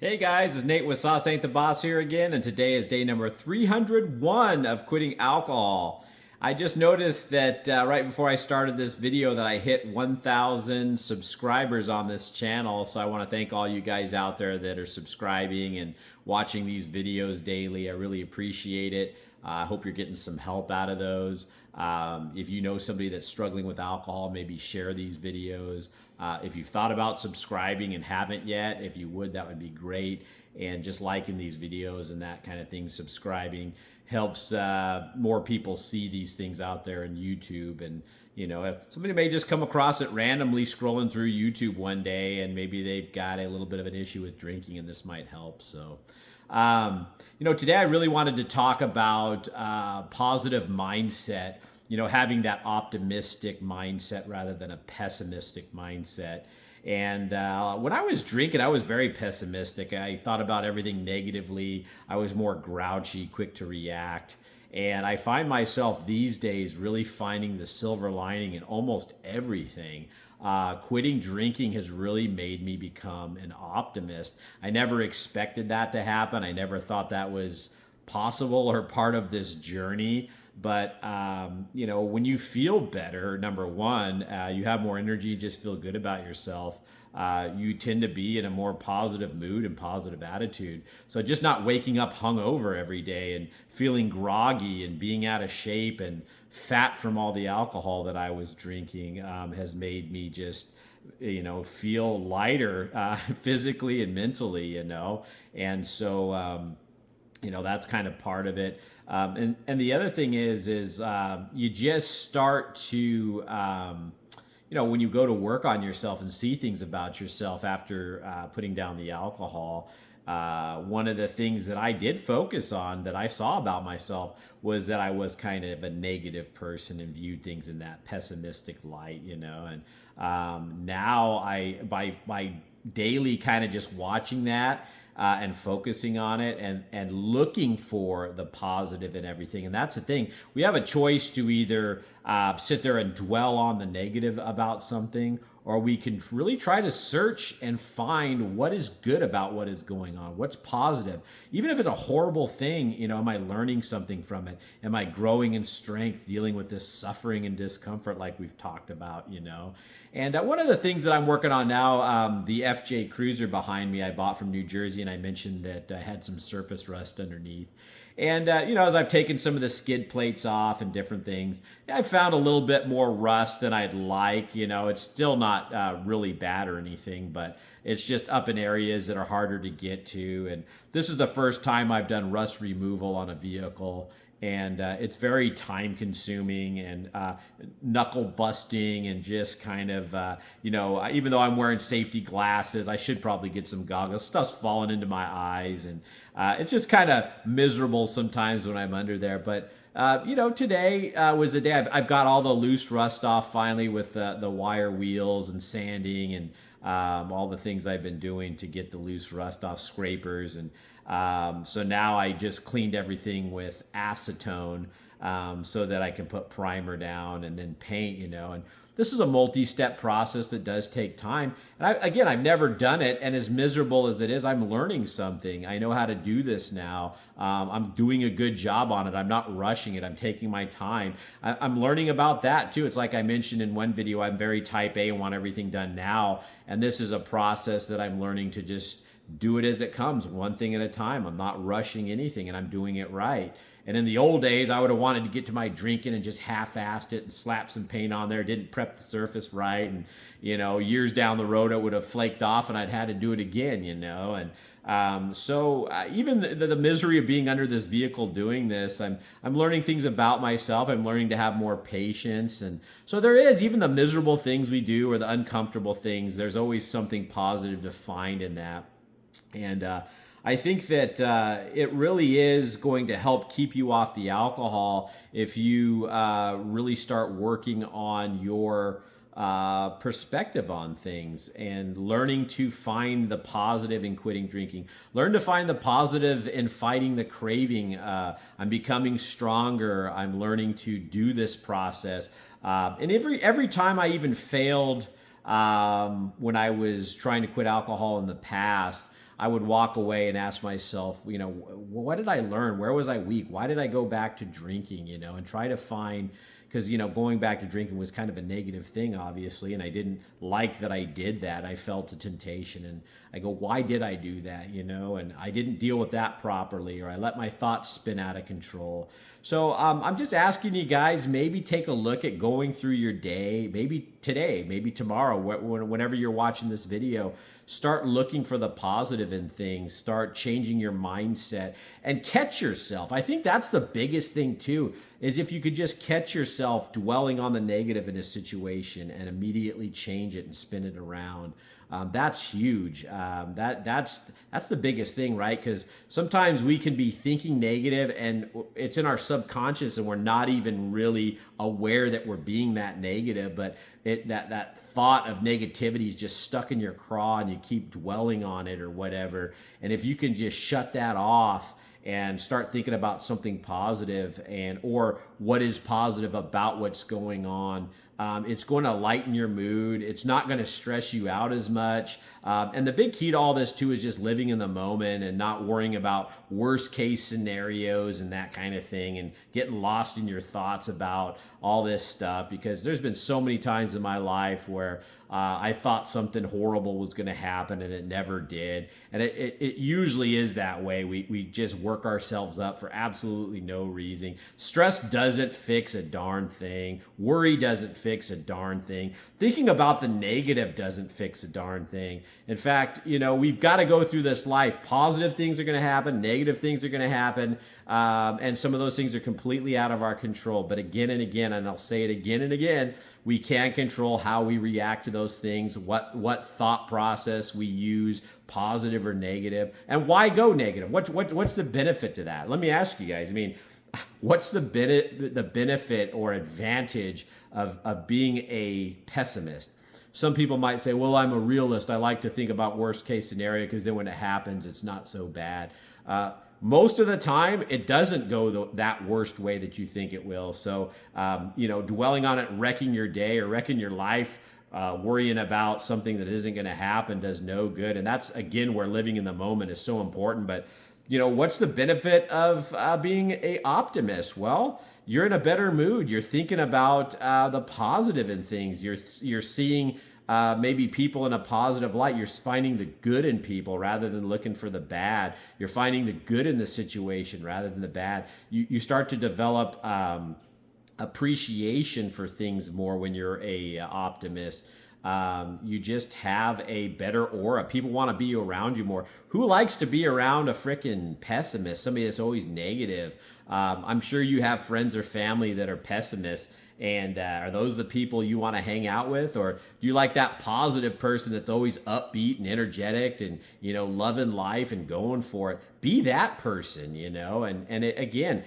Hey guys, it's Nate with Sauce Ain't the Boss here again, and today is day number 301 of quitting alcohol. I just noticed that right before I started this video that I hit 1,000 subscribers on this channel, so I want to thank all you guys out there that are subscribing and watching these videos daily. I really appreciate it. I hope you're getting some help out of those. If you know somebody that's struggling with alcohol, maybe share these videos. If you've thought about subscribing and haven't yet, if you would, that would be great. And just liking these videos and that kind of thing, subscribing helps more people see these things out there in YouTube. And somebody may just come across it randomly scrolling through YouTube one day, and maybe they've got a little bit of an issue with drinking, and this might help. So today I really wanted to talk about positive mindset, having that optimistic mindset rather than a pessimistic mindset. And when I was drinking, I was very pessimistic. I thought about everything negatively. I was more grouchy, quick to react. And I find myself these days really finding the silver lining in almost everything. Quitting drinking has really made me become an optimist. I never expected that to happen. I never thought that was possible or part of this journey. But, when you feel better, number one, you have more energy, you just feel good about yourself. You tend to be in a more positive mood and positive attitude. So just not waking up hungover every day and feeling groggy and being out of shape and fat from all the alcohol that I was drinking has made me just feel lighter physically and mentally. And so that's kind of part of it. And the other thing is you just start to, when you go to work on yourself and see things about yourself after putting down the alcohol, one of the things that I did focus on that I saw about myself was that I was kind of a negative person and viewed things in that pessimistic light, and now by daily kind of just watching that and focusing on it and looking for the positive in everything. And that's the thing. We have a choice to either sit there and dwell on the negative about something, or we can really try to search and find what is good about what is going on, what's positive. Even if it's a horrible thing, am I learning something from it? Am I growing in strength, dealing with this suffering and discomfort like we've talked about, And one of the things that I'm working on now, the FJ Cruiser behind me, I bought from New Jersey, and I mentioned that I had some surface rust underneath. And, as I've taken some of the skid plates off and different things, I found a little bit more rust than I'd like. It's still not really bad or anything, but it's just up in areas that are harder to get to. And this is the first time I've done rust removal on a vehicle. And it's very time consuming and knuckle busting and just kind of, even though I'm wearing safety glasses, I should probably get some goggles. Stuff's falling into my eyes, and it's just kind of miserable sometimes when I'm under there. But, today was the day I've got all the loose rust off finally with the wire wheels and sanding and all the things I've been doing to get the loose rust off, scrapers. And so now I just cleaned everything with acetone so that I can put primer down and then paint, and this is a multi-step process that does take time. And I've never done it, and as miserable as it is, I'm learning something. I know how to do this now. I'm doing a good job on it. I'm not rushing it. I'm taking my time. I'm learning about that too. It's like I mentioned in one video, I'm very type A and want everything done now. And this is a process that I'm learning to just do it as it comes, one thing at a time. I'm not rushing anything, and I'm doing it right. And in the old days, I would have wanted to get to my drinking and just half-assed it and slap some paint on there, didn't prep the surface right. And, years down the road, it would have flaked off and I'd had to do it again, And so even the misery of being under this vehicle doing this, I'm learning things about myself. I'm learning to have more patience. And so there is, even the miserable things we do or the uncomfortable things, there's always something positive to find in that. And I think that it really is going to help keep you off the alcohol if you really start working on your perspective on things and learning to find the positive in quitting drinking. Learn to find the positive in fighting the craving. I'm becoming stronger. I'm learning to do this process. And every time I even failed when I was trying to quit alcohol in the past, I would walk away and ask myself, what did I learn? Where was I weak? Why did I go back to drinking, and try to find, because going back to drinking was kind of a negative thing, obviously, and I didn't like that I did that. I felt a temptation, and I go, why did I do that? And I didn't deal with that properly, or I let my thoughts spin out of control. So I'm just asking you guys, maybe take a look at going through your day, maybe today, maybe tomorrow, whenever you're watching this video. Start looking for the positive in things. Start changing your mindset and catch yourself. I think that's the biggest thing too, is if you could just catch yourself dwelling on the negative in a situation and immediately change it and spin it around. That's huge. That's the biggest thing, right? Because sometimes we can be thinking negative and it's in our subconscious and we're not even really aware that we're being that negative, but that thought of negativity is just stuck in your craw and you keep dwelling on it or whatever. And if you can just shut that off and start thinking about something positive or what is positive about what's going on, it's going to lighten your mood. It's not going to stress you out as much. And the big key to all this too is just living in the moment and not worrying about worst case scenarios and that kind of thing and getting lost in your thoughts about all this stuff, because there's been so many times in my life where I thought something horrible was going to happen and it never did. And it usually is that way. We just work ourselves up for absolutely no reason. Stress doesn't fix a darn thing. Worry doesn't fix a darn thing. Thinking about the negative doesn't fix a darn thing. In fact, we've got to go through this life. Positive things are going to happen. Negative things are going to happen. And some of those things are completely out of our control. But again and again, and I'll say it again and again, we can't control how we react to those things, what thought process we use, positive or negative, and why go negative. What's the benefit to that? Let me ask you guys. I mean, what's the benefit or advantage of being a pessimist? Some people might say, well, I'm a realist. I like to think about worst case scenario because then when it happens, it's not so bad. Most of the time, it doesn't go that worst way that you think it will. So, dwelling on it, wrecking your day or wrecking your life, worrying about something that isn't going to happen does no good. And that's, again, where living in the moment is so important. But, what's the benefit of being an optimist? Well, you're in a better mood. You're thinking about the positive in things. You're seeing maybe people in a positive light. You're finding the good in people rather than looking for the bad. You're finding the good in the situation rather than the bad. You start to develop appreciation for things more when you're a optimist. You just have a better aura. People want to be around you more. Who likes to be around a freaking pessimist, somebody that's always negative? I'm sure you have friends or family that are pessimists. And are those the people you want to hang out with? Or do you like that positive person that's always upbeat and energetic and, loving life and going for it? Be that person, again,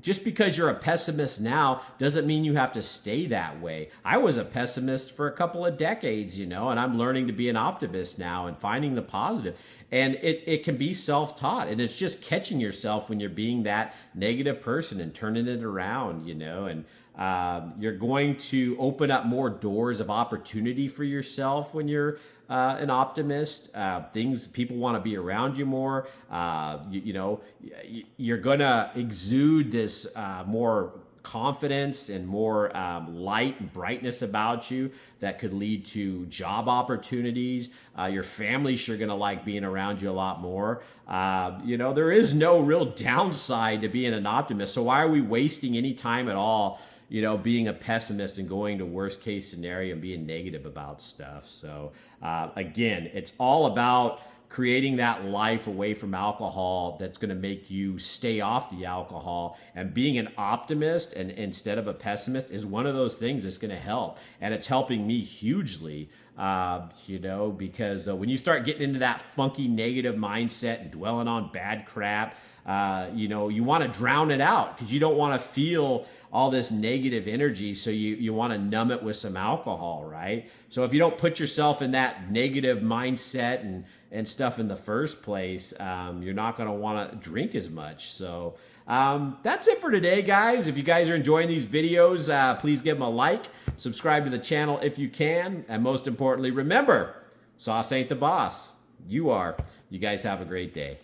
just because you're a pessimist now doesn't mean you have to stay that way. I was a pessimist for a couple of decades, and I'm learning to be an optimist now and finding the positive. And it can be self-taught, and it's just catching yourself when you're being that negative person and turning it around, and you're going to open up more doors of opportunity for yourself when you're an optimist. People want to be around you more. You're gonna exude this more confidence and more light and brightness about you that could lead to job opportunities. Your family's sure gonna like being around you a lot more. There is no real downside to being an optimist. So why are we wasting any time at all being a pessimist and going to worst case scenario and being negative about stuff? So again, it's all about creating that life away from alcohol that's going to make you stay off the alcohol. And being an optimist and instead of a pessimist is one of those things that's going to help. And it's helping me hugely, because when you start getting into that funky negative mindset and dwelling on bad crap, you want to drown it out because you don't want to feel all this negative energy. So you want to numb it with some alcohol, right? So if you don't put yourself in that negative mindset and stuff in the first place, you're not going to want to drink as much. So that's it for today, guys. If you guys are enjoying these videos, please give them a like, subscribe to the channel if you can, and most importantly, remember, sauce ain't the boss. You are. You guys have a great day.